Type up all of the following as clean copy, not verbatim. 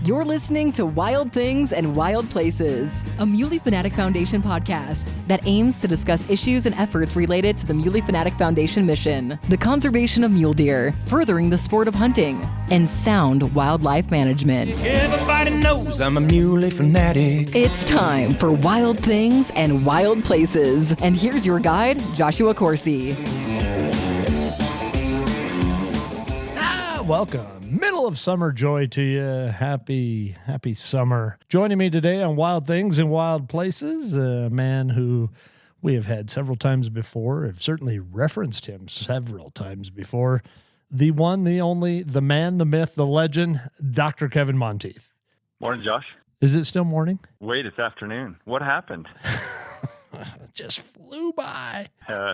You're listening to Wild Things and Wild Places, a Muley Fanatic Foundation podcast that aims to discuss issues and efforts related to the Muley Fanatic Foundation mission, the conservation of mule deer, furthering the sport of hunting, and sound wildlife management. Everybody knows I'm a Muley fanatic. It's time for Wild Things and Wild Places. And here's your guide, Joshua Corsi. Welcome. Middle of summer joy to you. Happy summer. Joining me today on Wild Things and Wild Places, a man who we have had several times before. I've certainly referenced him several times before. The one, the only, the man, the myth, the legend, Dr. Kevin Monteith. Morning, Josh. Is it still morning? Wait, it's afternoon. What happened? Just flew by.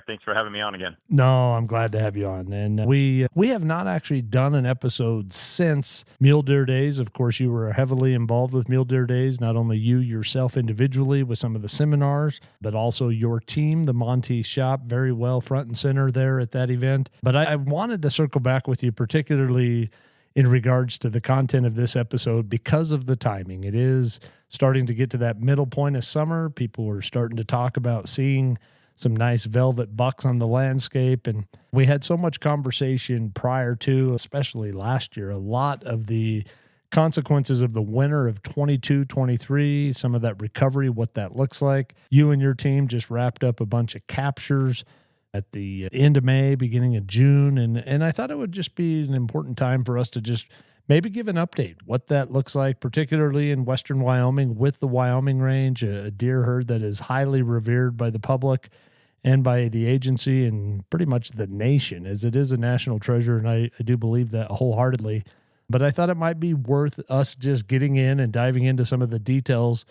Thanks for having me on again. No, I'm glad to have you on. And we have not actually done an episode since Mule Deer Days. Of course, you were heavily involved with Mule Deer Days, not only you yourself individually with some of the seminars, but also your team, the Monteith Shop, very well front and center there at that event. But I wanted to circle back with you, particularly in regards to the content of this episode because of the timing. It is starting to get to that middle point of summer. People are starting to talk about seeing some nice velvet bucks on the landscape. And we had so much conversation prior to, especially last year, a lot of the consequences of the winter of 22-23, some of that recovery, what that looks like. You and your team just wrapped up a bunch of captures at the end of May, beginning of June. And I thought it would just be an important time for us to just maybe give an update, what that looks like, particularly in western Wyoming with the Wyoming range, a deer herd that is highly revered by the public and by the agency and pretty much the nation, as it is a national treasure. And I do believe that wholeheartedly. But I thought it might be worth us just getting in and diving into some of the details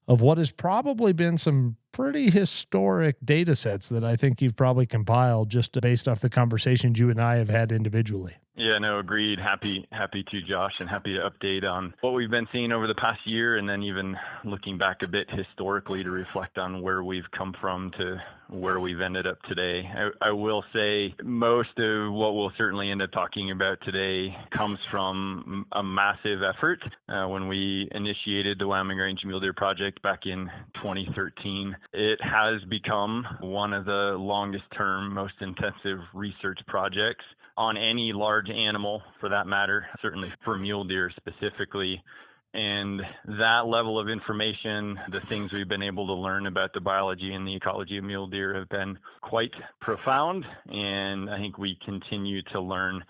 of what has probably been some pretty historic data sets that I think you've probably compiled just based off the conversations you and I have had individually. Yeah, no, agreed. Happy to, Josh, and happy to update on what we've been seeing over the past year, and then even looking back a bit historically to reflect on where we've come from to where we've ended up today. I will say most of what we'll certainly end up talking about today comes from a massive effort. When we initiated the Wyoming Range Mule Deer Project back in 2013, it has become one of the longest term, most intensive research projects on any large animal for that matter, certainly for mule deer specifically. And that level of information, the things we've been able to learn about the biology and the ecology of mule deer have been quite profound. And I think we continue to learn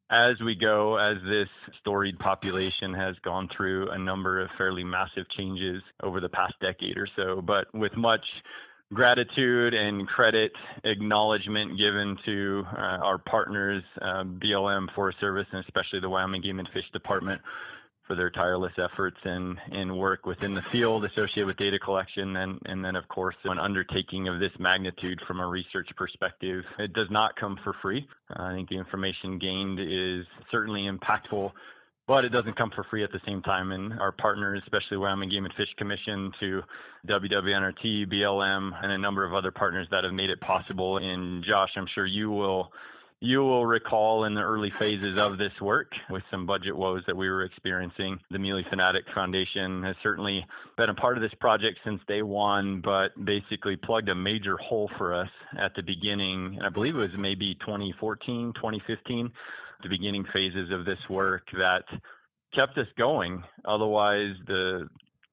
as we go, as this storied population has gone through a number of fairly massive changes over the past decade or so, but with much gratitude and credit, acknowledgement given to our partners, BLM, Forest Service, and especially the Wyoming Game and Fish Department for their tireless efforts and work within the field associated with data collection. And then, of course, an undertaking of this magnitude from a research perspective, it does not come for free. I think the information gained is certainly impactful, but it doesn't come for free at the same time. And our partners, especially Wyoming Game and Fish Commission, to WWNRT, BLM, and a number of other partners that have made it possible. And Josh, I'm sure you will recall in the early phases of this work with some budget woes that we were experiencing. The Muley Fanatic Foundation has certainly been a part of this project since day one, but basically plugged a major hole for us at the beginning. And I believe it was maybe 2014, 2015. The beginning phases of this work that kept us going. Otherwise, the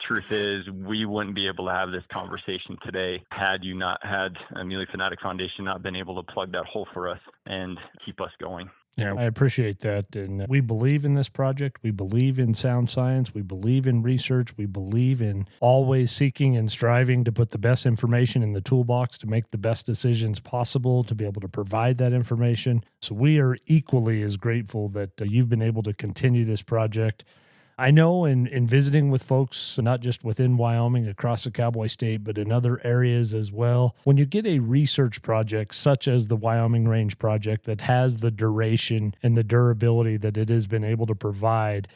truth is we wouldn't be able to have this conversation today had you not had a Muley Fanatic Foundation not been able to plug that hole for us and keep us going. Yeah, I appreciate that. And we believe in this project. We believe in sound science. We believe in research. We believe in always seeking and striving to put the best information in the toolbox to make the best decisions possible, to be able to provide that information. So we are equally as grateful that you've been able to continue this project. I know in visiting with folks, not just within Wyoming, across the Cowboy State, but in other areas as well, when you get a research project such as the Wyoming Range Project that has the duration and the durability that it has been able to provide,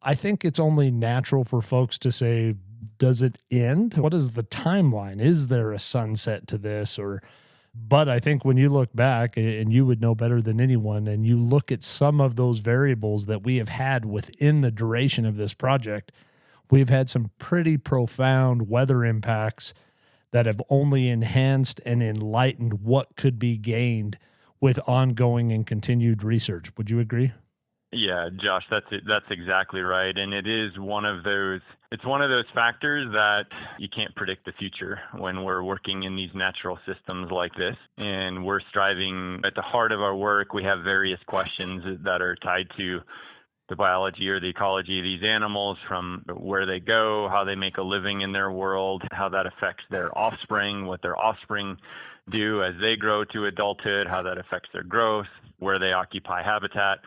I think it's only natural for folks to say, does it end? What is the timeline? Is there a sunset to this? Or But I think when you look back, and you would know better than anyone, and you look at some of those variables that we have had within the duration of this project, we've had some pretty profound weather impacts that have only enhanced and enlightened what could be gained with ongoing and continued research. Would you agree? Yeah, Josh, that's it. That's exactly right. And it's one of those factors that you can't predict the future when we're working in these natural systems like this. And we're striving at the heart of our work. We have various questions that are tied to the biology or the ecology of these animals, from where they go, how they make a living in their world, how that affects their offspring, what their offspring do as they grow to adulthood, how that affects their growth, where they occupy habitat.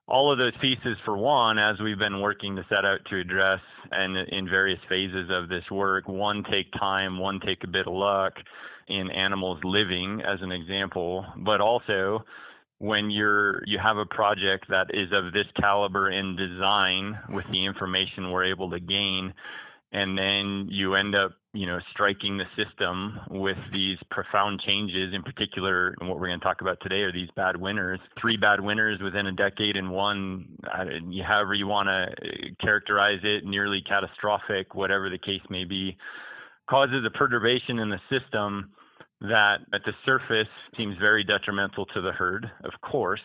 All of those pieces, for one, as we've been working to set out to address, and in various phases of this work, one take time, one take a bit of luck in animals living, as an example, but also when you have a project that is of this caliber in design with the information we're able to gain, and then you end up, striking the system with these profound changes. In particular, and what we're going to talk about today are these bad winters. 3 bad winters within a decade, and one, however you want to characterize it, nearly catastrophic, whatever the case may be, causes a perturbation in the system that at the surface seems very detrimental to the herd, of course,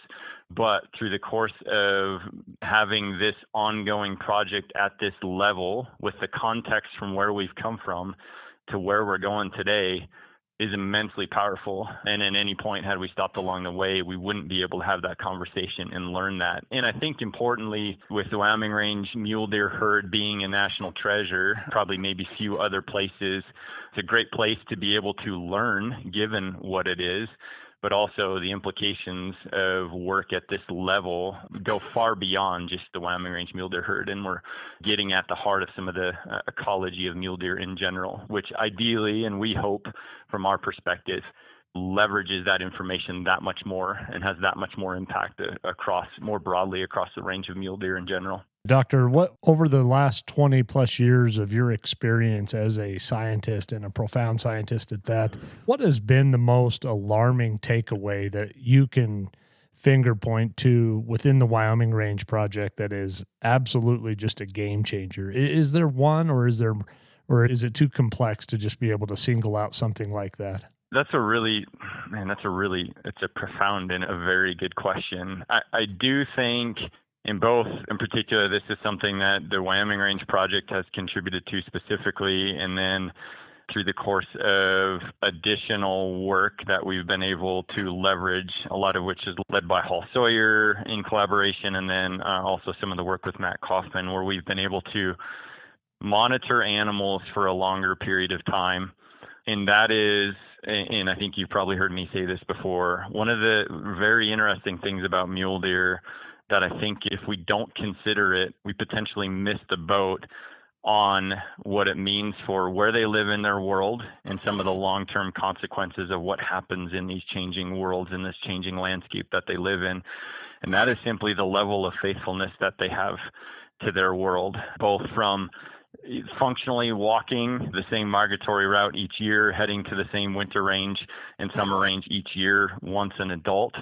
but through the course of having this ongoing project at this level, with the context from where we've come from to where we're going today, is immensely powerful. And at any point, had we stopped along the way, we wouldn't be able to have that conversation and learn that. And I think importantly, with the Wyoming Range mule deer herd being a national treasure, probably maybe few other places, it's a great place to be able to learn, given what it is, but also the implications of work at this level go far beyond just the Wyoming Range mule deer herd. And we're getting at the heart of some of the ecology of mule deer in general, which ideally, and we hope from our perspective, leverages that information that much more and has that much more impact more broadly across the range of mule deer in general. Doctor, what over the last 20 plus years of your experience as a scientist, and a profound scientist at that, what has been the most alarming takeaway that you can finger point to within the Wyoming Range project that is absolutely just a game changer? Is there one, or is it too complex to just be able to single out something like that? It's a profound and a very good question. I do think in particular, this is something that the Wyoming Range project has contributed to specifically, and then through the course of additional work that we've been able to leverage, a lot of which is led by Hall Sawyer in collaboration, and then also some of the work with Matt Kaufman, where we've been able to monitor animals for a longer period of time. And that is, and I think you've probably heard me say this before, one of the very interesting things about mule deer that I think if we don't consider it, we potentially miss the boat on what it means for where they live in their world and some of the long-term consequences of what happens in these changing worlds, in this changing landscape that they live in. And that is simply the level of faithfulness that they have to their world, both from functionally walking the same migratory route each year, heading to the same winter range and summer range each year once an adult.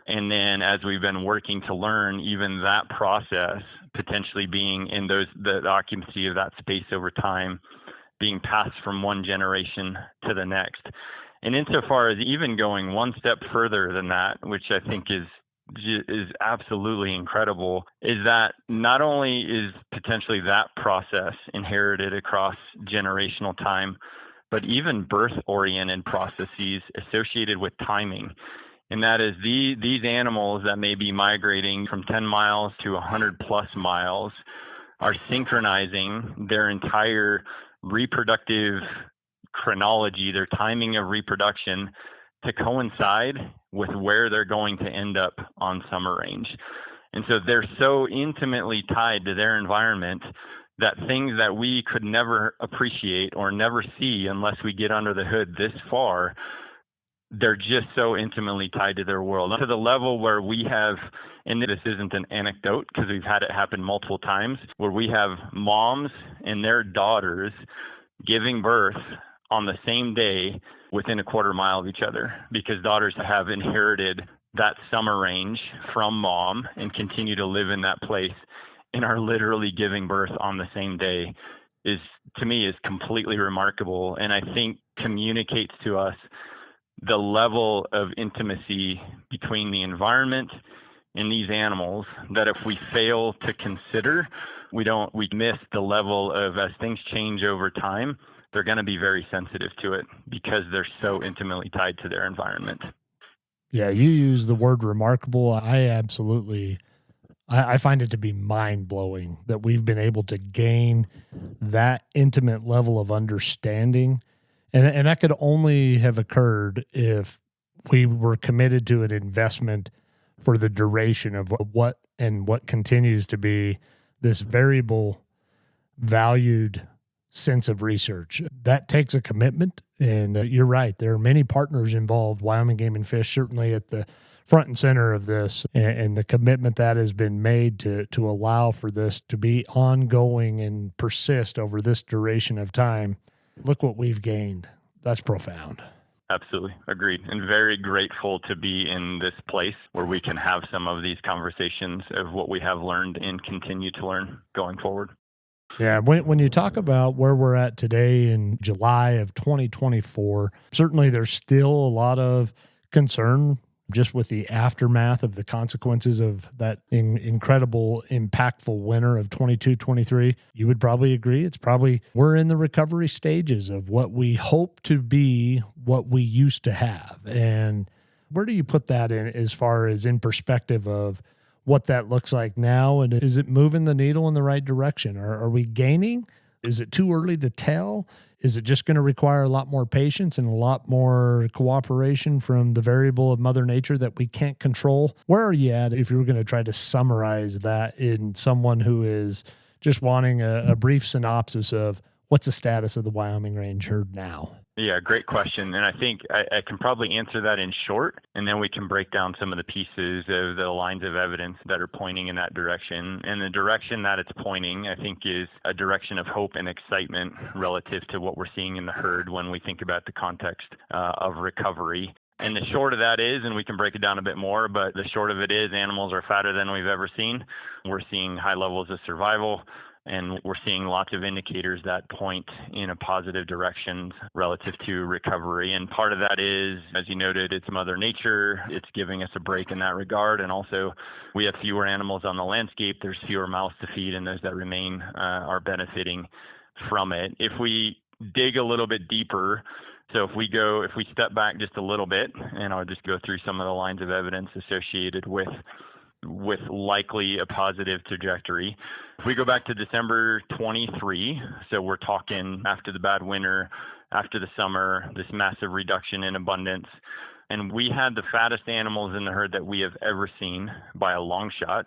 And then as we've been working to learn, even that process potentially being in the occupancy of that space over time, being passed from one generation to the next. And insofar as even going one step further than that, which I think is absolutely incredible, is that not only is potentially that process inherited across generational time, but even birth-oriented processes associated with timing. And that is these animals that may be migrating from 10 miles to 100 plus miles are synchronizing their entire reproductive chronology, their timing of reproduction, to coincide with where they're going to end up on summer range. And so they're so intimately tied to their environment that things that we could never appreciate or never see unless we get under the hood this far, they're just so intimately tied to their world, to the level where we have, and this isn't an anecdote because we've had it happen multiple times, where we have moms and their daughters giving birth on the same day within a quarter mile of each other, because daughters have inherited that summer range from mom and continue to live in that place and are literally giving birth on the same day is, to me, is completely remarkable. And I think communicates to us the level of intimacy between the environment and these animals that if we fail to consider, we miss the level of, as things change over time, they're going to be very sensitive to it because they're so intimately tied to their environment. Yeah, you use the word remarkable. I find it to be mind-blowing that we've been able to gain that intimate level of understanding. And that could only have occurred if we were committed to an investment for the duration of what continues to be this variable, valued sense of research. That takes a commitment, and you're right. There are many partners involved. Wyoming Game and Fish certainly at the front and center of this, and the commitment that has been made to allow for this to be ongoing and persist over this duration of time. Look what we've gained. That's profound. Absolutely. Agreed. And very grateful to be in this place where we can have some of these conversations of what we have learned and continue to learn going forward. Yeah, when you talk about where we're at today in July of 2024, certainly there's still a lot of concern just with the aftermath of the consequences of that incredible, impactful winter of 22-23. You would probably agree we're in the recovery stages of what we hope to be what we used to have. And where do you put that in as far as in perspective of what that looks like now? And is it moving the needle in the right direction? Are we gaining? Is it too early to tell? Is it just going to require a lot more patience and a lot more cooperation from the variable of Mother Nature that we can't control? Where are you at if you were going to try to summarize that in someone who is just wanting a brief synopsis of what's the status of the Wyoming range herd now? Yeah, great question. And I think I can probably answer that in short, and then we can break down some of the pieces of the lines of evidence that are pointing in that direction. And the direction that it's pointing, I think, is a direction of hope and excitement relative to what we're seeing in the herd when we think about the context of recovery. And the short of that is, and we can break it down a bit more, but the short of it is animals are fatter than we've ever seen. We're seeing high levels of survival. And we're seeing lots of indicators that point in a positive direction relative to recovery. And part of that is, as you noted, it's Mother Nature. It's giving us a break in that regard. And also, we have fewer animals on the landscape. There's fewer mouths to feed, and those that remain are benefiting from it. If we dig a little bit deeper, so if we step back just a little bit, and I'll just go through some of the lines of evidence associated with likely a positive trajectory. If we go back to December 23, so we're talking after the bad winter, after the summer, this massive reduction in abundance, and we had the fattest animals in the herd that we have ever seen by a long shot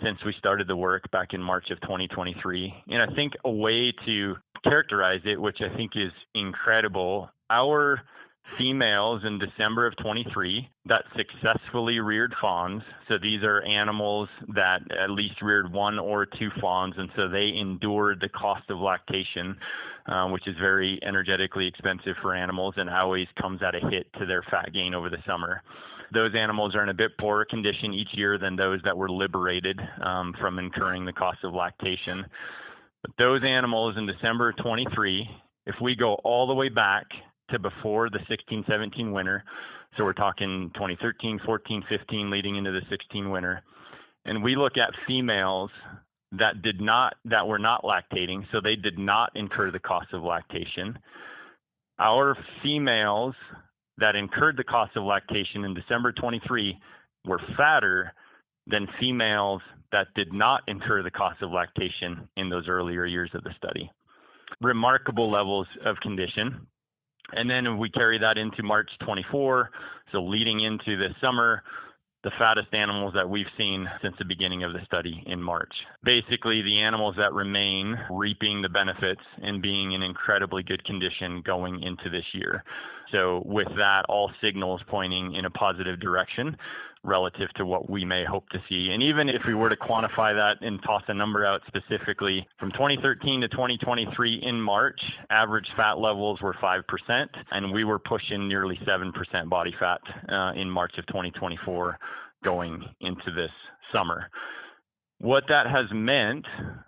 since we started the work back in March of 2023. And I think a way to characterize it, which I think is incredible, our females in December of 23 that successfully reared fawns. So these are animals that at least reared one or two fawns, and so they endured the cost of lactation, which is very energetically expensive for animals and always comes at a hit to their fat gain over the summer. Those animals are in a bit poorer condition each year than those that were liberated from incurring the cost of lactation. But those animals in December of 23, if we go all the way back to before the 16-17 winter. So we're talking 2013, 14, 15, leading into the 16 winter. And we look at females that were not lactating, so they did not incur the cost of lactation. Our females that incurred the cost of lactation in December 23 were fatter than females that did not incur the cost of lactation in those earlier years of the study. Remarkable levels of condition. And then we carry that into March 24, so leading into this summer, the fattest animals that we've seen since the beginning of the study in March. Basically, the animals that remain reaping the benefits and being in incredibly good condition going into this year. So with that, all signals pointing in a positive direction relative to what we may hope to see. And even if we were to quantify that and toss a number out specifically, from 2013 to 2023 in March, average fat levels were 5%, and we were pushing nearly 7% body fat in March of 2024 going into this summer. What that has meant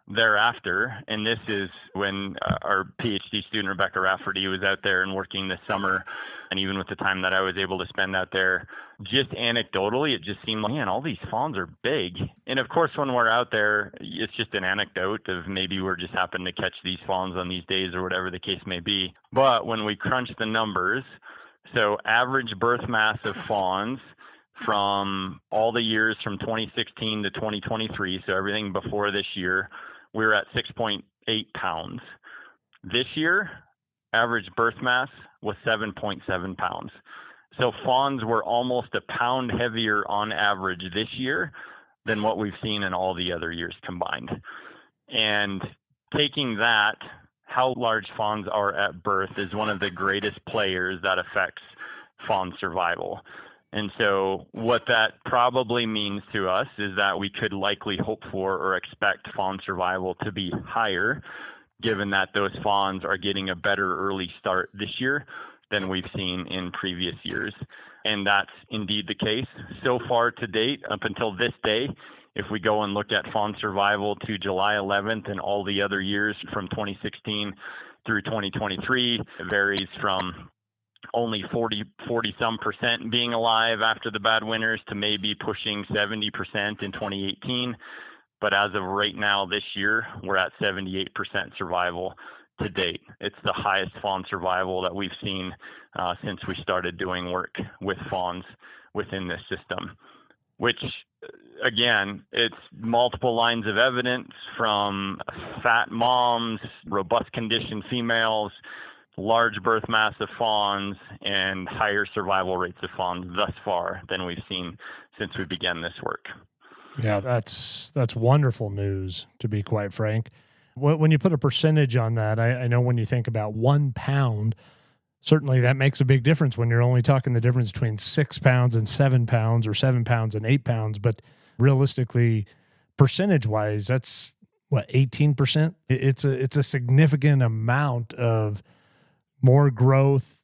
thereafter, and this is when our PhD student, Rebecca Rafferty, was out there and working this summer, and even with the time that I was able to spend out there, just anecdotally, it just seemed like, man, all these fawns are big. And of course, when we're out there, it's just an anecdote of maybe we're just happening to catch these fawns on these days or whatever the case may be. But when we crunch the numbers, so average birth mass of fawns from all the years from 2016 to 2023, so everything before this year, we were at 6.8 pounds. This year, average birth mass was 7.7 pounds. So fawns were almost a pound heavier on average this year than what we've seen in all the other years combined. And taking that, how large fawns are at birth is one of the greatest players that affects fawn survival. And so what that probably means to us is that we could likely hope for or expect fawn survival to be higher, given that those fawns are getting a better early start this year than we've seen in previous years. And that's indeed the case. So far to date, up until this day, if we go and look at fawn survival to July 11th and all the other years from 2016 through 2023, it varies from only 40 some percent being alive after the bad winters to maybe pushing 70% in 2018. But as of right now, this year, we're at 78% survival to date. It's the highest fawn survival that we've seen since we started doing work with fawns within this system, which again, it's multiple lines of evidence from fat moms, robust condition females, large birth mass of fawns, and higher survival rates of fawns thus far than we've seen since we began this work. Yeah, that's wonderful news, to be quite frank. When you put a percentage on that, I know when you think about 1 pound, certainly that makes a big difference when you're only talking the difference between 6 pounds and 7 pounds or 7 pounds and 8 pounds. But realistically, percentage-wise, that's what, 18%? It's a significant amount of more growth,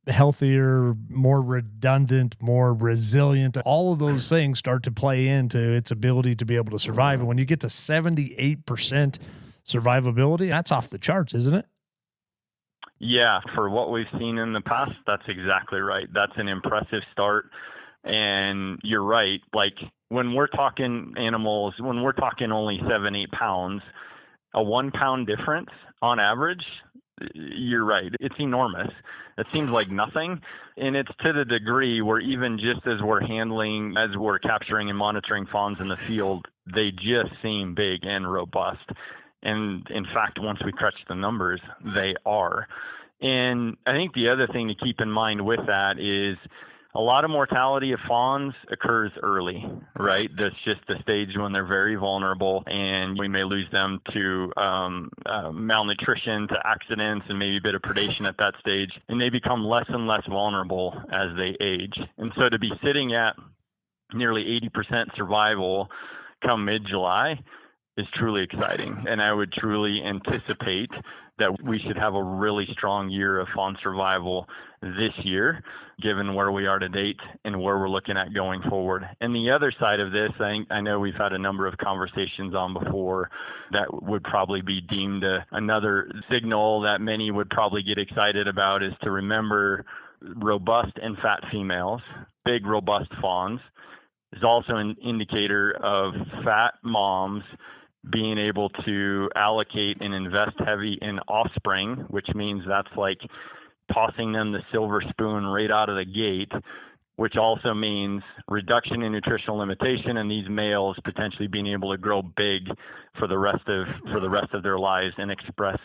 healthier, more redundant, more resilient. All of those things start to play into its ability to be able to survive. And when you get to 78% survivability, that's off the charts, isn't it? Yeah, for what we've seen in the past, that's exactly right. That's an impressive start. And you're right. Like when we're talking animals, when we're talking only 7-8 pounds, a 1 pound difference on average, you're right. It's enormous. It seems like nothing. And it's to the degree where even just as we're capturing and monitoring fawns in the field, they just seem big and robust. And in fact, once we crunch the numbers, they are. And I think the other thing to keep in mind with that is a lot of mortality of fawns occurs early, right? That's just the stage when they're very vulnerable, and we may lose them to malnutrition, to accidents, and maybe a bit of predation at that stage. And they become less and less vulnerable as they age. And so to be sitting at nearly 80% survival come mid-July is truly exciting. And I would truly anticipate that we should have a really strong year of fawn survival this year, given where we are to date and where we're looking at going forward. And the other side of this, I know we've had a number of conversations on before that would probably be deemed another signal that many would probably get excited about, is to remember robust and fat females, big robust fawns, is also an indicator of fat moms being able to allocate and invest heavy in offspring, which means that's like tossing them the silver spoon right out of the gate, which also means reduction in nutritional limitation and these males potentially being able to grow big for the rest of their lives and express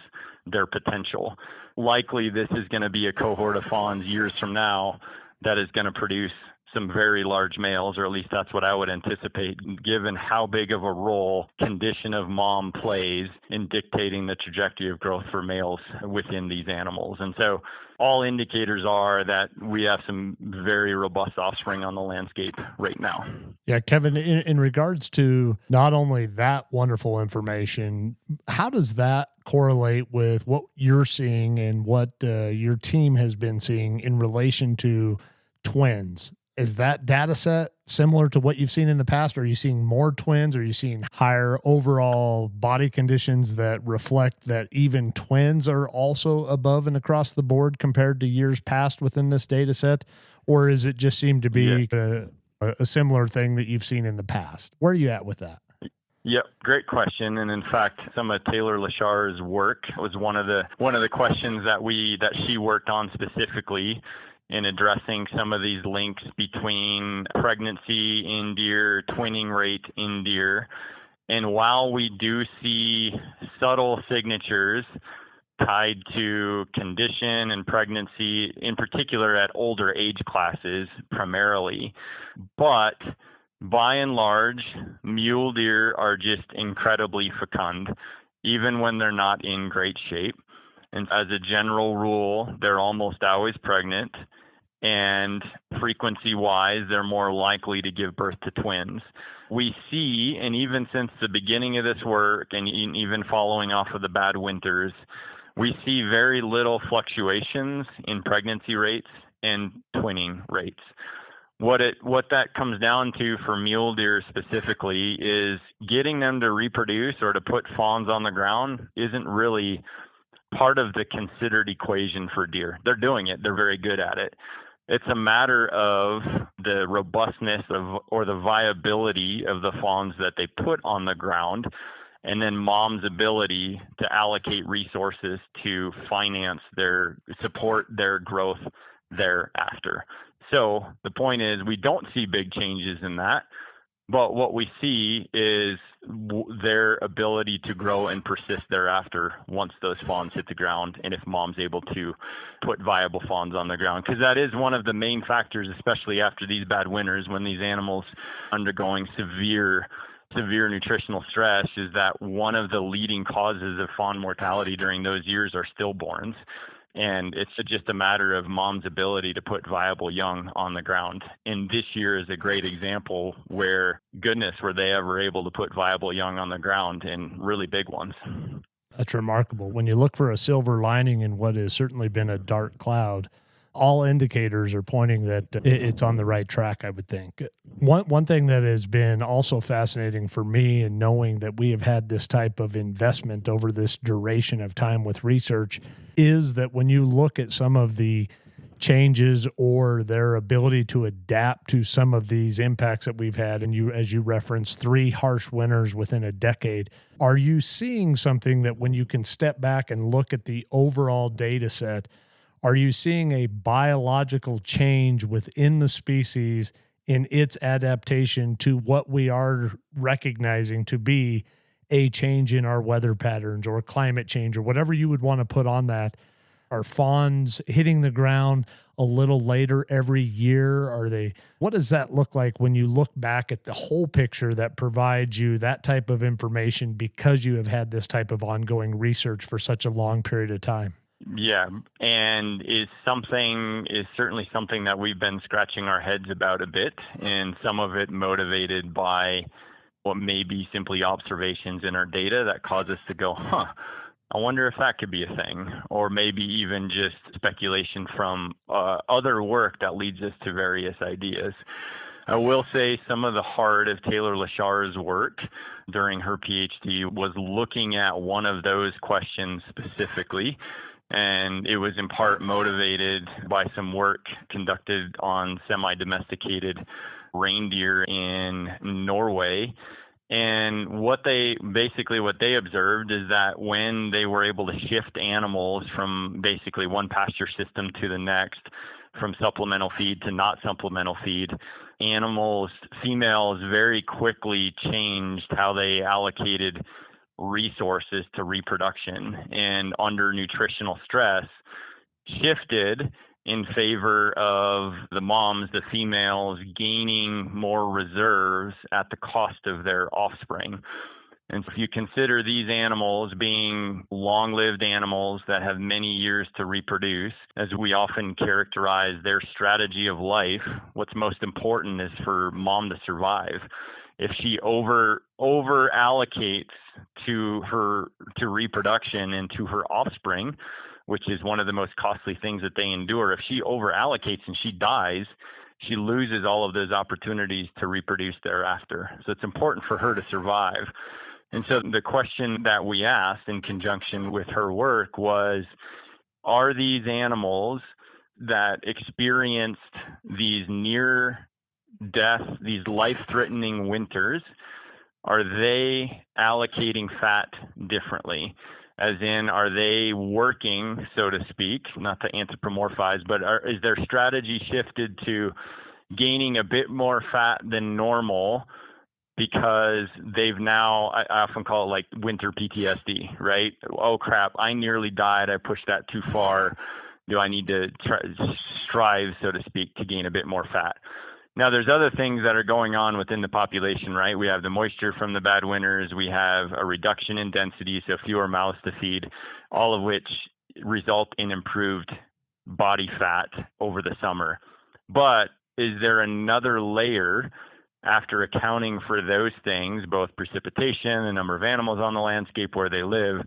their potential. Likely this is going to be a cohort of fawns years from now that is going to produce some very large males, or at least that's what I would anticipate, given how big of a role condition of mom plays in dictating the trajectory of growth for males within these animals. And so all indicators are that we have some very robust offspring on the landscape right now. Yeah, Kevin, in regards to not only that wonderful information, how does that correlate with what you're seeing and what your team has been seeing in relation to twins? Is that data set similar to what you've seen in the past? Are you seeing more twins? Are you seeing higher overall body conditions that reflect that even twins are also above and across the board compared to years past within this data set? Or is it just seem to be a similar thing that you've seen in the past? Where are you at with that? Yep, great question. And in fact, some of Taylor Lachar's work was one of the questions that she worked on specifically in addressing some of these links between pregnancy in deer, twinning rate in deer. And while we do see subtle signatures tied to condition and pregnancy, in particular at older age classes primarily, but by and large, mule deer are just incredibly fecund, even when they're not in great shape. And as a general rule, they're almost always pregnant, and frequency-wise, they're more likely to give birth to twins. We see, and even since the beginning of this work, and even following off of the bad winters, we see very little fluctuations in pregnancy rates and twinning rates. What that comes down to for mule deer specifically is getting them to reproduce or to put fawns on the ground isn't really part of the considered equation for deer. They're doing it. They're very good at it. It's a matter of the robustness or the viability of the fawns that they put on the ground, and then mom's ability to allocate resources to support their growth thereafter. So the point is, we don't see big changes in that, but what we see is their ability to grow and persist thereafter once those fawns hit the ground, and if mom's able to put viable fawns on the ground. Because that is one of the main factors, especially after these bad winters, when these animals undergoing severe nutritional stress, is that one of the leading causes of fawn mortality during those years are stillborns. And it's just a matter of mom's ability to put viable young on the ground. And this year is a great example where they ever able to put viable young on the ground, and really big ones. That's remarkable. When you look for a silver lining in what has certainly been a dark cloud, all indicators are pointing that it's on the right track, I would think. One thing that has been also fascinating for me, in knowing that we have had this type of investment over this duration of time with research, is that when you look at some of the changes or their ability to adapt to some of these impacts that we've had, and as you referenced, 3 harsh winters within a decade, are you seeing something that when you can step back and look at the overall data set, are you seeing a biological change within the species in its adaptation to what we are recognizing to be a change in our weather patterns or climate change or whatever you would want to put on that? Are fawns hitting the ground a little later every year? What does that look like when you look back at the whole picture that provides you that type of information because you have had this type of ongoing research for such a long period of time? Yeah, and is certainly something that we've been scratching our heads about a bit, and some of it motivated by what may be simply observations in our data that cause us to go, I wonder if that could be a thing, or maybe even just speculation from other work that leads us to various ideas. I will say some of the heart of Taylor Lachar's work during her PhD was looking at one of those questions specifically. And it was in part motivated by some work conducted on semi-domesticated reindeer in Norway. And what they observed is that when they were able to shift animals from basically one pasture system to the next, from supplemental feed to not supplemental feed, females very quickly changed how they allocated resources to reproduction, and under nutritional stress shifted in favor of the moms, the females, gaining more reserves at the cost of their offspring. And so if you consider these animals being long-lived animals that have many years to reproduce, as we often characterize their strategy of life, what's most important is for mom to survive. If she over allocates to reproduction and to her offspring, which is one of the most costly things that they endure, if she over allocates and she dies, she loses all of those opportunities to reproduce thereafter. So it's important for her to survive. And so the question that we asked in conjunction with her work was, are these animals that experienced these near death, these life-threatening winters, are they allocating fat differently? As in, are they working, so to speak, not to anthropomorphize, but is their strategy shifted to gaining a bit more fat than normal because they've now, I often call it like winter PTSD, right? Oh crap, I nearly died. I pushed that too far. Do I need to strive, so to speak, to gain a bit more fat? Now, there's other things that are going on within the population, right? We have the moisture from the bad winters. We have a reduction in density, so fewer mouths to feed, all of which result in improved body fat over the summer. But is there another layer after accounting for those things, both precipitation, the number of animals on the landscape where they live?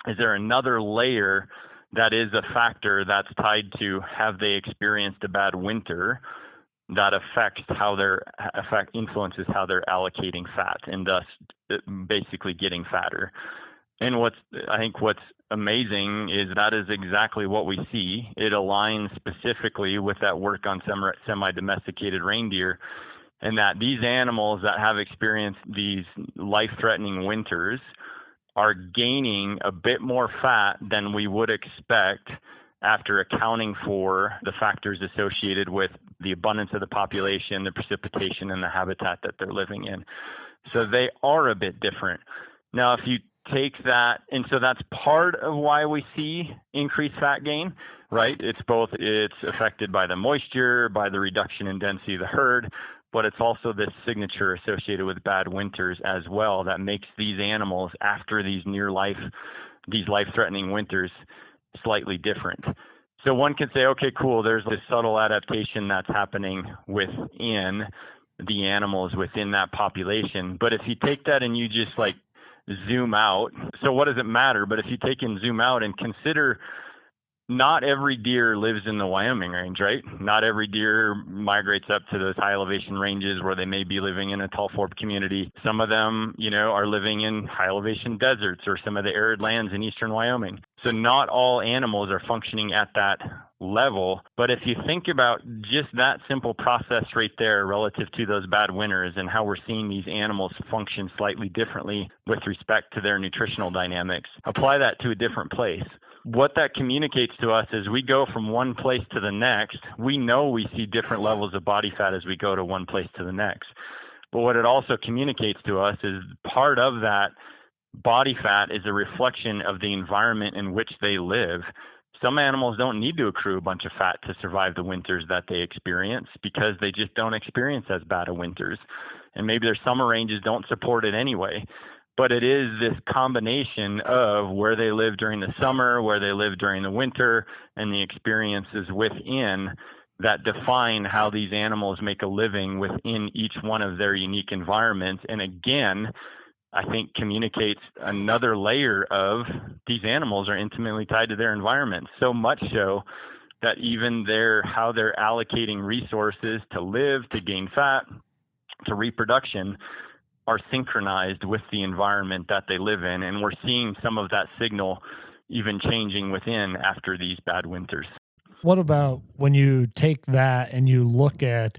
Is there another layer that is a factor that's tied to have they experienced a bad winter that influences how they're allocating fat and thus basically getting fatter? And what's amazing is that is exactly what we see. It aligns specifically with that work on semi-domesticated reindeer, and that these animals that have experienced these life-threatening winters are gaining a bit more fat than we would expect after accounting for the factors associated with the abundance of the population, the precipitation, and the habitat that they're living in. So they are a bit different. Now, if you take that, and so that's part of why we see increased fat gain, right? It's affected by the moisture, by the reduction in density of the herd, but it's also this signature associated with bad winters as well that makes these animals, after these life-threatening winters, slightly different. So one can say, okay, cool, there's this subtle adaptation that's happening within the animals within that population. But if you take that and you just like zoom out, so what does it matter? But if you take and zoom out and consider, not every deer lives in the Wyoming range, right? Not every deer migrates up to those high elevation ranges where they may be living in a tall forest community. Some of them, are living in high elevation deserts or some of the arid lands in eastern Wyoming. So not all animals are functioning at that level. But if you think about just that simple process right there relative to those bad winters and how we're seeing these animals function slightly differently with respect to their nutritional dynamics, apply that to a different place. What that communicates to us is we go from one place to the next. We know we see different levels of body fat as we go to one place to the next. But what it also communicates to us is part of that body fat is a reflection of the environment in which they live. Some animals don't need to accrue a bunch of fat to survive the winters that they experience because they just don't experience as bad of winters. And maybe their summer ranges don't support it anyway. But it is this combination of where they live during the summer, where they live during the winter, and the experiences within that define how these animals make a living within each one of their unique environments. And again, I think communicates another layer of these animals are intimately tied to their environment, so much so that even how they're allocating resources to live, to gain fat, to reproduction, are synchronized with the environment that they live in. And we're seeing some of that signal even changing within after these bad winters. What about when you take that and you look at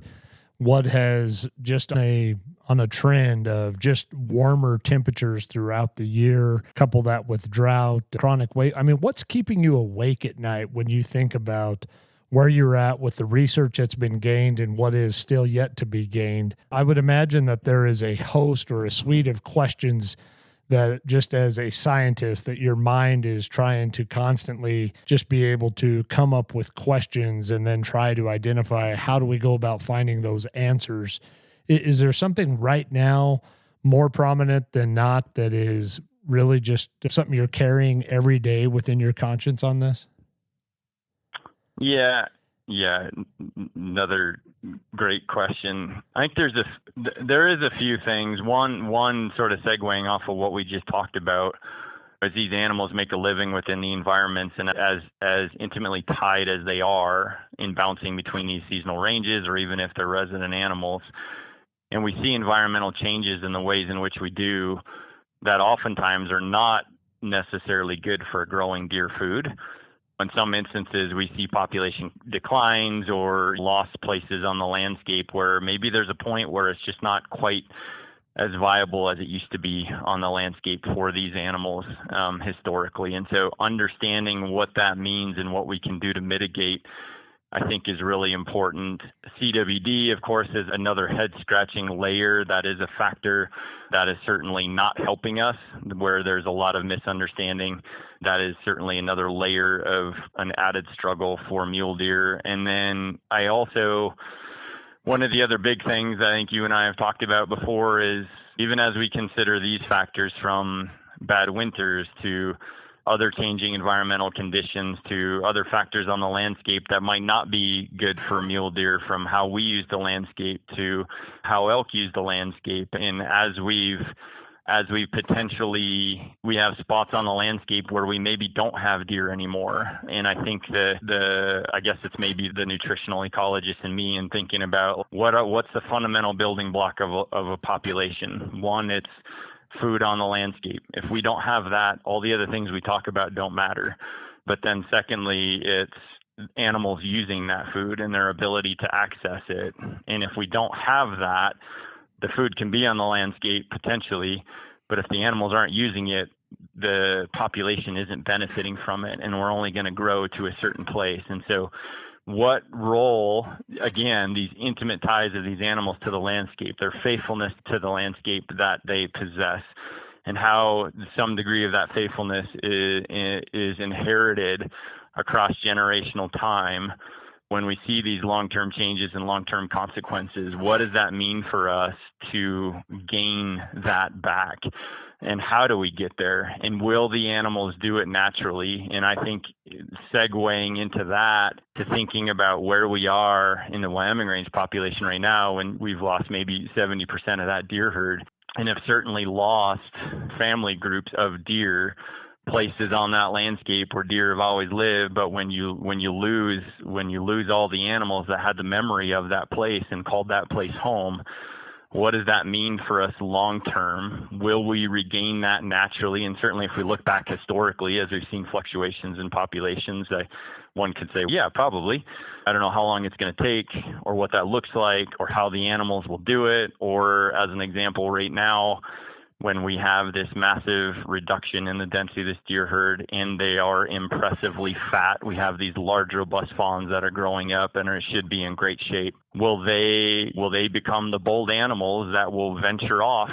what has just on a trend of just warmer temperatures throughout the year, couple that with drought, chronic weight? I mean, what's keeping you awake at night when you think about where you're at with the research that's been gained and what is still yet to be gained? I would imagine that there is a host or a suite of questions that just as a scientist, that your mind is trying to constantly just be able to come up with questions and then try to identify how do we go about finding those answers. Is there something right now more prominent than not that is really just something you're carrying every day within your conscience on this? Yeah. Another great question. I think there is a few things. One sort of segueing off of what we just talked about, as these animals make a living within the environments, and as intimately tied as they are in bouncing between these seasonal ranges, or even if they're resident animals, and we see environmental changes in the ways in which we do that oftentimes are not necessarily good for growing deer food. In some instances, we see population declines or lost places on the landscape where maybe there's a point where it's just not quite as viable as it used to be on the landscape for these animals historically. And so understanding what that means and what we can do to mitigate, I think, is really important. CWD, of course, is another head-scratching layer that is a factor that is certainly not helping us, where there's a lot of misunderstanding. That is certainly another layer of an added struggle for mule deer. And then one of the other big things I think you and I have talked about before is, even as we consider these factors, from bad winters to other changing environmental conditions to other factors on the landscape that might not be good for mule deer, from how we use the landscape to how elk use the landscape. And as we have spots on the landscape where we maybe don't have deer anymore. And I think I guess it's maybe the nutritional ecologist in me, and thinking about what's the fundamental building block of a population. One, it's food on the landscape. If we don't have that, all the other things we talk about don't matter. But then secondly, it's animals using that food and their ability to access it. And if we don't have that, the food can be on the landscape potentially, but if the animals aren't using it, the population isn't benefiting from it, and we're only going to grow to a certain place. And so what role, again, these intimate ties of these animals to the landscape, their faithfulness to the landscape that they possess, and how some degree of that faithfulness is inherited across generational time. When we see these long-term changes and long-term consequences, what does that mean for us to gain that back? And how do we get there? And will the animals do it naturally? And I think segueing into that, to thinking about where we are in the Wyoming range population right now, when we've lost maybe 70% of that deer herd, and have certainly lost family groups of deer, places on that landscape where deer have always lived. But when you lose all the animals that had the memory of that place and called that place home, what does that mean for us long term? Will we regain that naturally? And certainly if we look back historically, as we've seen fluctuations in populations, one could say, yeah, probably. I don't know how long it's going to take, or what that looks like, or how the animals will do it. Or as an example, right now, when we have this massive reduction in the density of this deer herd, and they are impressively fat, we have these large, robust fawns that are growing up and should be in great shape. Will they become the bold animals that will venture off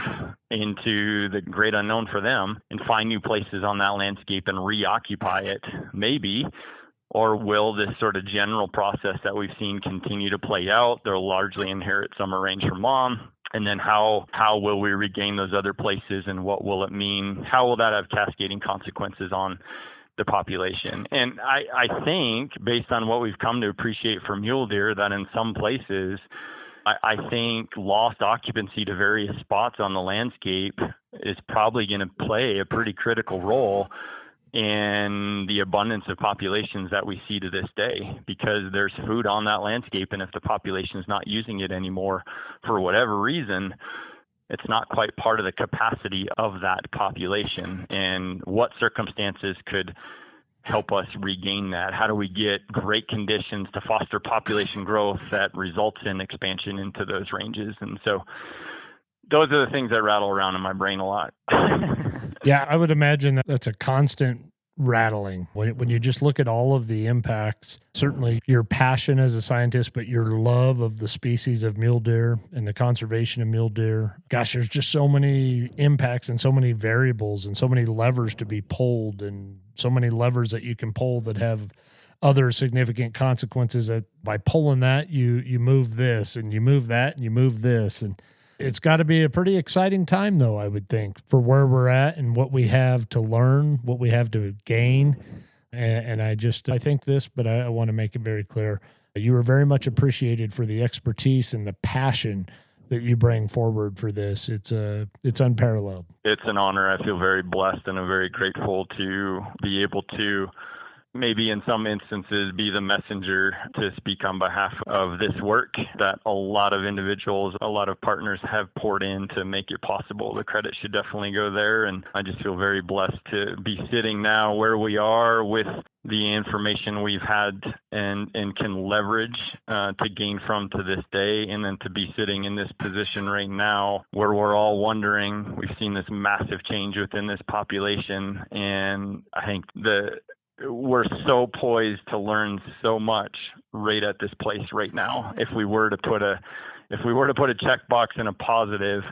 into the great unknown for them and find new places on that landscape and reoccupy it? Maybe. Or will this sort of general process that we've seen continue to play out? They'll largely inherit summer range from mom. And then how will we regain those other places, and what will it mean? How will that have cascading consequences on the population? And I think, based on what we've come to appreciate for mule deer, that in some places, I think lost occupancy to various spots on the landscape is probably going to play a pretty critical role in the abundance of populations that we see to this day, because there's food on that landscape. And if the population is not using it anymore for whatever reason, it's not quite part of the capacity of that population. And what circumstances could help us regain that? How do we get great conditions to foster population growth that results in expansion into those ranges? And so those are the things that rattle around in my brain a lot. Yeah, I would imagine that that's a constant rattling when you just look at all of the impacts. Certainly your passion as a scientist, but your love of the species of mule deer and the conservation of mule deer. Gosh, there's just so many impacts and so many variables and so many levers to be pulled and so many levers that you can pull that have other significant consequences. That by pulling that, you move this and you move that and you move this. And it's got to be a pretty exciting time, though, I would think, for where we're at and what we have to learn, what we have to gain. And I think this, but I want to make it very clear. You are very much appreciated for the expertise and the passion that you bring forward for this. It's unparalleled. It's an honor. I feel very blessed and I'm very grateful to be able to maybe in some instances be the messenger to speak on behalf of this work that a lot of individuals, a lot of partners have poured in to make it possible. The credit should definitely go there. And I just feel very blessed to be sitting now where we are with the information we've had and can leverage to gain from to this day. And then to be sitting in this position right now where we're all wondering, we've seen this massive change within this population. And I think we're so poised to learn so much right at this place right now. If we were to put a checkbox in a positive,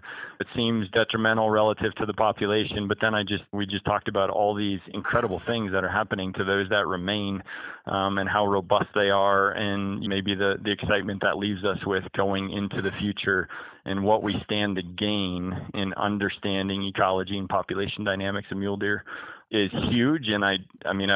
it seems detrimental relative to the population. But then we just talked about all these incredible things that are happening to those that remain, and how robust they are, and maybe the excitement that leaves us with going into the future and what we stand to gain in understanding ecology and population dynamics of mule deer is huge, and I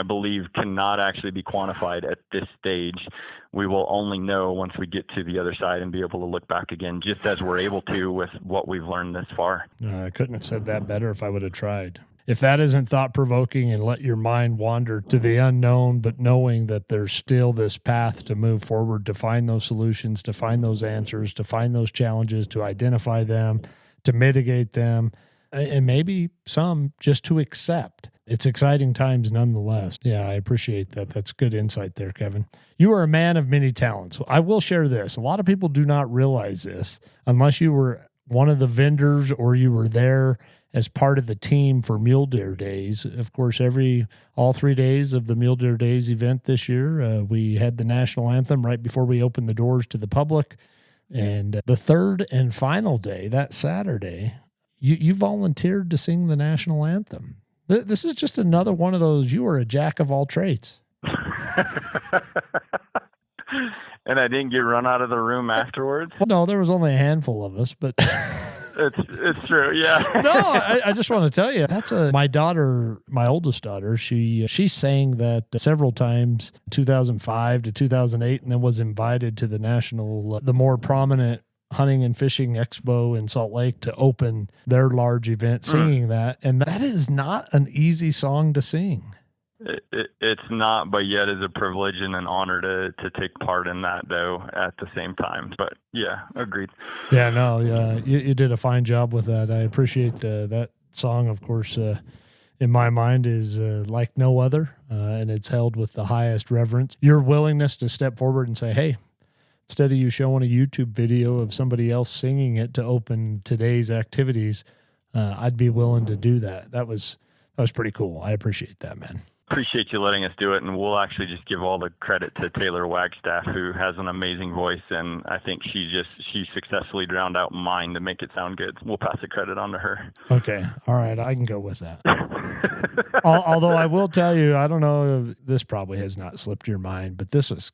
believe cannot actually be quantified at this stage. We will only know once we get to the other side and be able to look back again, just as we're able to with what we've learned this far. I couldn't have said that better if I would have tried. If that isn't thought-provoking and let your mind wander to the unknown, but knowing that there's still this path to move forward, to find those solutions, to find those answers, to find those challenges, to identify them, to mitigate them, and maybe some just to accept. It's exciting times nonetheless. Yeah, I appreciate that. That's good insight there, Kevin. You are a man of many talents. I will share this. A lot of people do not realize this unless you were one of the vendors or you were there as part of the team for Mule Deer Days. Of course, all 3 days of the Mule Deer Days event this year, we had the national anthem right before we opened the doors to the public. And the third and final day, that Saturday, you volunteered to sing the national anthem. This is just another one of those, you are a jack of all trades. And I didn't get run out of the room afterwards? Well, no, there was only a handful of us, but... It's true, yeah. No, I just want to tell you, that's my daughter, my oldest daughter, she sang that several times, 2005 to 2008, and then was invited to the more prominent hunting and fishing expo in Salt Lake to open their large event singing that. And that is not an easy song to sing. It's not, but yet is a privilege and an honor to take part in that, though, at the same time. But yeah, agreed. Yeah, no, you did a fine job with that. I appreciate that song, of course, in my mind is like no other, and it's held with the highest reverence. Your willingness to step forward and say, hey, instead of you showing a YouTube video of somebody else singing it to open today's activities, I'd be willing to do that. That was pretty cool. I appreciate that, man. Appreciate you letting us do it, and we'll actually just give all the credit to Taylor Wagstaff, who has an amazing voice, and I think she successfully drowned out mine to make it sound good. We'll pass the credit on to her. Okay. All right. I can go with that. Although I will tell you, I don't know if this probably has not slipped your mind, but this was,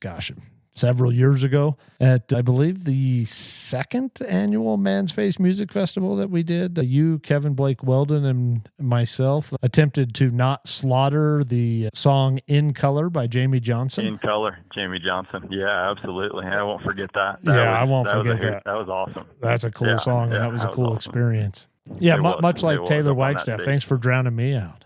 several years ago at, I believe, the second annual Man's Face Music Festival that we did. You, Kevin Blake Weldon, and myself attempted to not slaughter the song In Color by Jamie Johnson. In Color, Jamie Johnson. Yeah, absolutely. I won't forget that. I won't forget that. That was awesome. That's a cool song, and that was a cool experience. Yeah, much like Taylor Wagstaff. Thanks for drowning me out.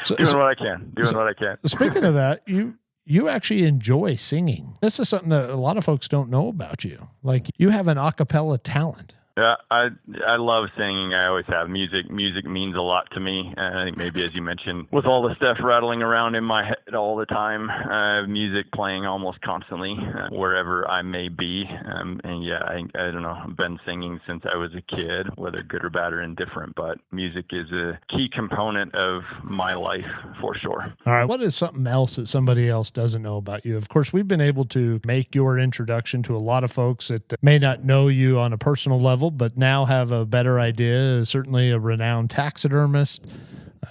Doing what I can. Speaking of that, you actually enjoy singing. This is something that a lot of folks don't know about you. Like, you have an a cappella talent. Yeah, I love singing. I always have. Music means a lot to me. I think maybe, as you mentioned, with all the stuff rattling around in my head all the time, music playing almost constantly wherever I may be. And yeah, I don't know. I've been singing since I was a kid, whether good or bad or indifferent. But music is a key component of my life for sure. All right. What is something else that somebody else doesn't know about you? Of course, we've been able to make your introduction to a lot of folks that may not know you on a personal level, but now have a better idea. Certainly a renowned taxidermist.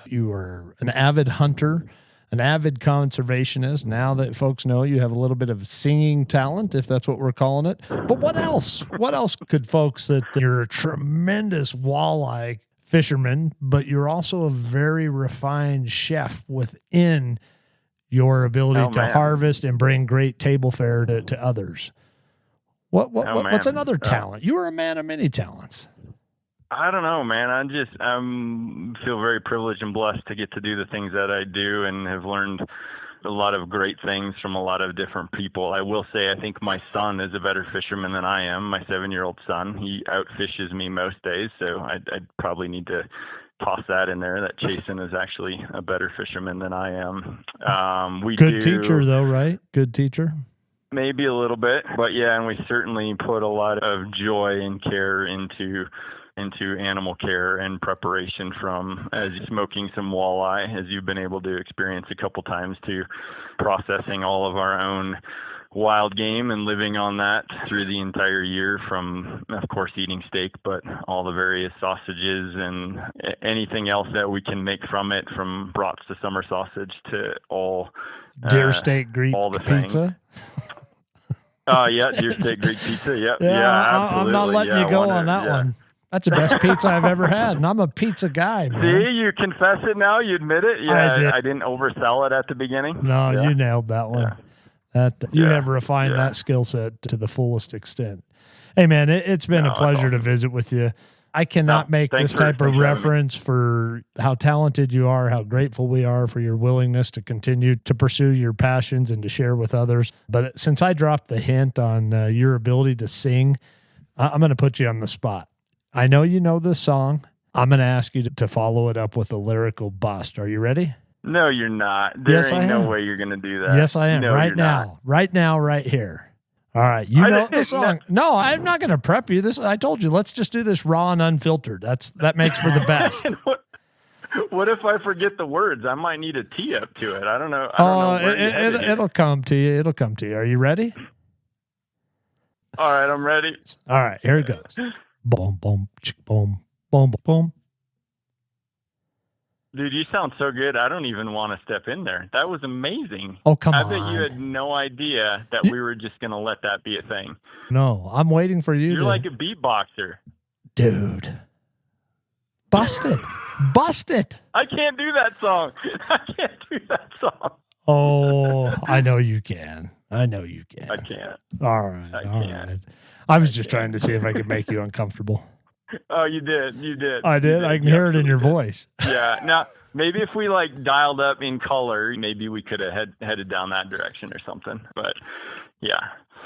You are an avid hunter, an avid conservationist. Now that folks know you have a little bit of singing talent, if that's what we're calling it. But what else? What else could folks that you're a tremendous walleye fisherman, but you're also a very refined chef within your ability to harvest and bring great table fare to others. What's another talent? You are a man of many talents. I don't know, man. I feel very privileged and blessed to get to do the things that I do, and have learned a lot of great things from a lot of different people. I will say, I think my son is a better fisherman than I am. My 7-year-old son, he outfishes me most days, so I'd probably need to toss that in there, that Chasen is actually a better fisherman than I am. Good teacher, though, right? Good teacher. Maybe a little bit, but yeah, and we certainly put a lot of joy and care into animal care and preparation, from as smoking some walleye, as you've been able to experience a couple times, to processing all of our own wild game and living on that through the entire year, from, of course, eating steak, but all the various sausages and anything else that we can make from it, from brats to summer sausage to all deer steak Greek pizza. Yeah, deer steak Greek pizza. Yep. Yeah, I'm not letting you go on that one. That's the best pizza I've ever had, and I'm a pizza guy, man. See, you confess it now. You admit it. Yeah, I didn't oversell it at the beginning. No, you nailed that one. Yeah. You have refined that skill set to the fullest extent. Hey, man, it's been a pleasure to visit with you. I cannot make this type of reference for how talented you are, how grateful we are for your willingness to continue to pursue your passions and to share with others. But since I dropped the hint on your ability to sing, I'm going to put you on the spot. I know you know this song. I'm going to ask you to follow it up with a lyrical bust. Are you ready? No, you're not. There ain't no way you're going to do that. Yes, I am. No, right now. Right now, right here. All right. You know the song. No, I'm not going to prep you. I told you, let's just do this raw and unfiltered. That makes for the best. What if I forget the words? I might need a tee up to it. I don't know. It'll come to you. It'll come to you. Are you ready? All right, I'm ready. All right, here it goes. Boom, boom, chick, boom, boom, boom. Dude, you sound so good. I don't even want to step in there. That was amazing. Oh, come on. I bet you had no idea that we were just going to let that be a thing. No, I'm waiting for you. You're like a beatboxer. Dude. Bust it. Bust it. I can't do that song. Oh, I know you can. I can't. All right. I can't. I was just trying to see if I could make you uncomfortable. Oh, you did. I did. I can hear it in your voice. Yeah. Now, maybe if we dialed up in color, maybe we could have headed down that direction or something. But yeah.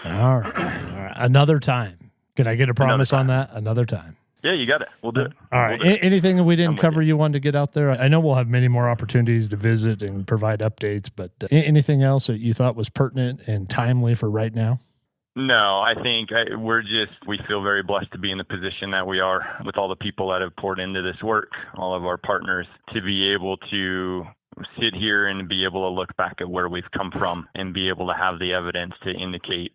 All right. Another time. Can I get a promise on that? Another time. Yeah, you got it. We'll do it. All right. Anything that we didn't cover you wanted to get out there? I know we'll have many more opportunities to visit and provide updates, but anything else that you thought was pertinent and timely for right now? No, I think we feel very blessed to be in the position that we are, with all the people that have poured into this work, all of our partners, to be able to sit here and be able to look back at where we've come from and be able to have the evidence to indicate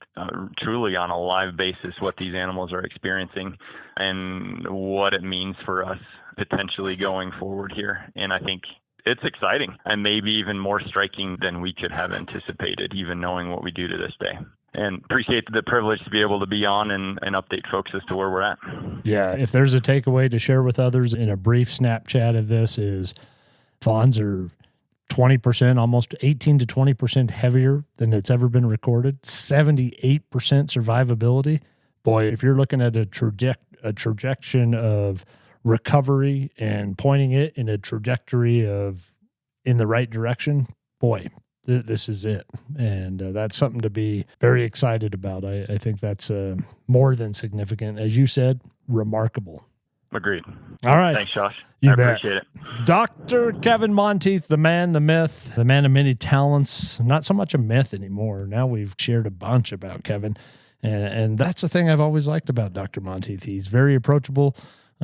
truly on a live basis what these animals are experiencing and what it means for us potentially going forward here. And I think it's exciting, and maybe even more striking than we could have anticipated, even knowing what we do to this day. And appreciate the privilege to be able to be on and update folks as to where we're at. Yeah, if there's a takeaway to share with others in a brief Snapchat of this, is fawns are 20%, almost 18 to 20% heavier than it's ever been recorded, 78% survivability. Boy, if you're looking at a trajectory of recovery and pointing it in a trajectory of in the right direction, boy, this is it. And that's something to be very excited about. I think that's more than significant. As you said, remarkable. Agreed. All right. Thanks, Josh. You I bet. appreciate it. Dr. Kevin Monteith, the man, the myth, the man of many talents. Not so much a myth anymore. Now we've shared a bunch about Kevin. And that's the thing I've always liked about Dr. Monteith. He's very approachable.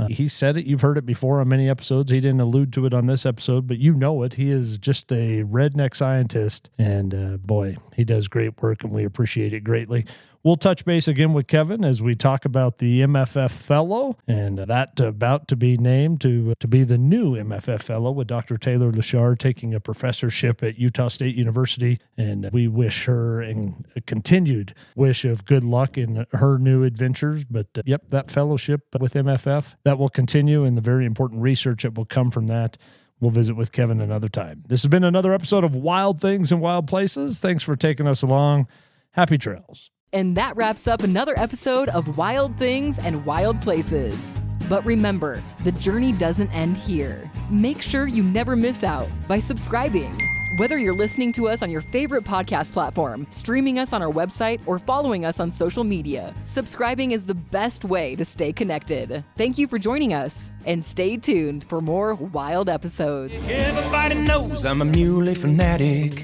He said it. You've heard it before on many episodes. He didn't allude to it on this episode, but you know it. He is just a redneck scientist. And boy, he does great work, and we appreciate it greatly. We'll touch base again with Kevin as we talk about the MFF Fellow, and that about to be named to be the new MFF Fellow, with Dr. Taylor Lashar taking a professorship at Utah State University. And we wish her a continued wish of good luck in her new adventures. But yep, that fellowship with MFF, that will continue, and the very important research that will come from that. We'll visit with Kevin another time. This has been another episode of Wild Things and Wild Places. Thanks for taking us along. Happy trails. And that wraps up another episode of Wild Things and Wild Places. But remember, the journey doesn't end here. Make sure you never miss out by subscribing. Whether you're listening to us on your favorite podcast platform, streaming us on our website, or following us on social media, subscribing is the best way to stay connected. Thank you for joining us, and stay tuned for more wild episodes. Everybody knows I'm a muley fanatic.